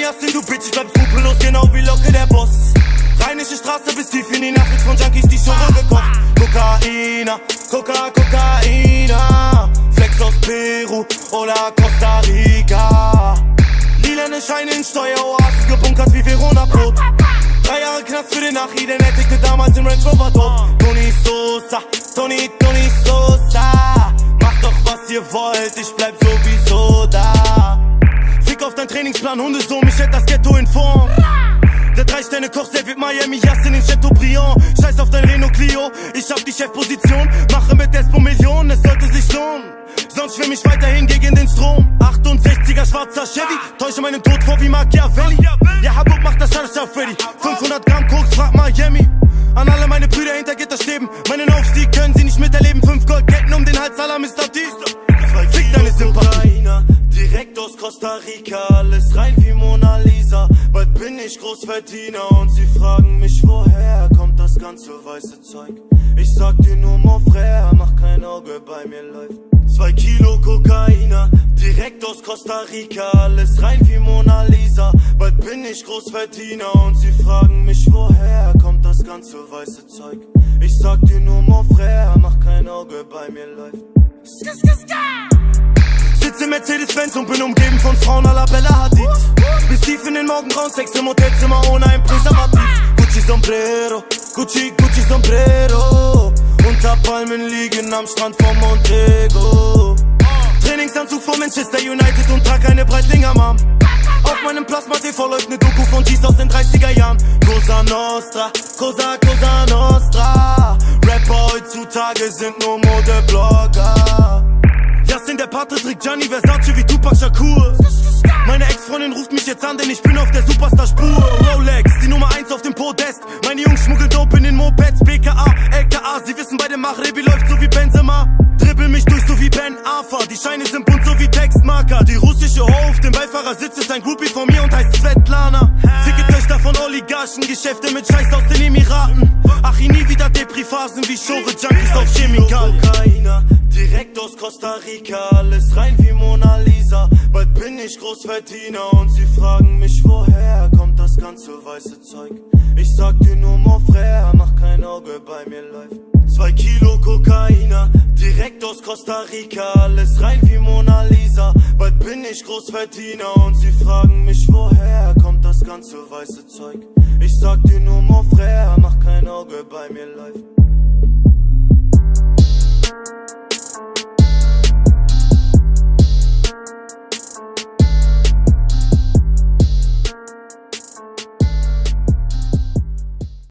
Yassin, du Bitch, ich bleib skrupellos, genau wie Locke, der Boss. Rheinische Straße bis tief in die Nacht, von Junkies die Schore gekocht. Kokaina, Kokaina, Flex aus Peru oder Costa Rica. Lilane Scheine in Steueroasen, gebunkert wie Verona-Brot. 3 Jahre Knast für den Achi, den hätte damals den Range Rover tot. Tony Sosa, Tony Sosa. Macht doch was ihr wollt, ich bleib sowieso da. Fick auf dein Trainingsplan, Hundesohn, ich hätt das Ghetto in Form. Der 3-Sterne-Koch, der wird Miami, Yassin in Chateaubriand. Scheiß auf dein Renault Clio, ich hab die Chefposition. Mache mit Despo Millionen, es sollte sich lohnen. Sonst schwimm ich weiterhin gegen den Strom. 68er schwarzer Chevy, täusche meinen Tod vor wie Machiavelli. Ja, Habub macht das Schadens auf Freddy. 500 Gramm Koks, frag Miami. An alle meine Brüder hinter Gitterstäben, meinen Aufstieg können sie nicht miterleben. 5 Goldketten um den Hals aller Mr. T. Fick deine Sympathie. Direkt aus Costa Rica, alles rein wie Mona Lisa. Bald bin ich Großverdiener und sie fragen mich, woher kommt das ganze weiße Zeug. Ich sag dir nur, mon frère, mach kein Auge, bei mir läuft 2 Kilo Kokaina, direkt aus Costa Rica, alles rein wie Mona Lisa. Bald bin ich Großverdiener und sie fragen mich, woher kommt das ganze weiße Zeug. Ich sag dir nur, mon frère, mach kein Auge, bei mir läuft. Sitze im Mercedes-Benz und bin umgeben von Frauen à la Bella Hadid. Bis tief in den Morgengrauen, Sex im Hotelzimmer ohne ein Präservativ. Gucci Sombrero, Gucci Sombrero. Unter Palmen liegen am Strand von Montego. Trainingsanzug von Manchester United und trag eine Breitlinger Mom. Auf meinem Plasma TV läuft ne Doku von G's aus den 30er Jahren. Cosa Nostra, Cosa Nostra. Rapper heutzutage sind nur Modeblogger. Yassin, der Pate trägt Gianni Versace wie Tupac Shakur. Meine Ex-Freundin ruft mich jetzt an, denn ich bin auf der Superstar-Spur. Rolex, die Nummer 1 auf dem Podest. Meine Jungs schmuggeln Dope in den Mopeds. BKA, LKA, sie wissen bei dem Machrebi läuft so wie Benzema. Dribbel mich durch so wie Ben Arfa. Die Scheine sind bunt so wie Textmarker. Die russische Ho auf dem Beifahrersitz ist ein Groupie von mir und heißt Svetlana. Ficke Töchter von Oligarchen, Geschäfte mit Scheiß aus den Emiraten. Ach, nie wieder Depri-Phasen wie Schore, Junkies auf Chemikalien. Direkt aus Costa Rica, alles rein wie Mona Lisa. Bald bin ich Großverdiener und sie fragen mich, woher kommt das ganze weiße Zeug. Ich sag dir nur, mon frère, mach kein Auge, bei mir läuft 2 Kilo Kokaina, direkt aus Costa Rica, alles rein wie Mona Lisa. Bald bin ich Großverdiener und sie fragen mich, woher kommt das ganze weiße Zeug. Ich sag dir nur, mon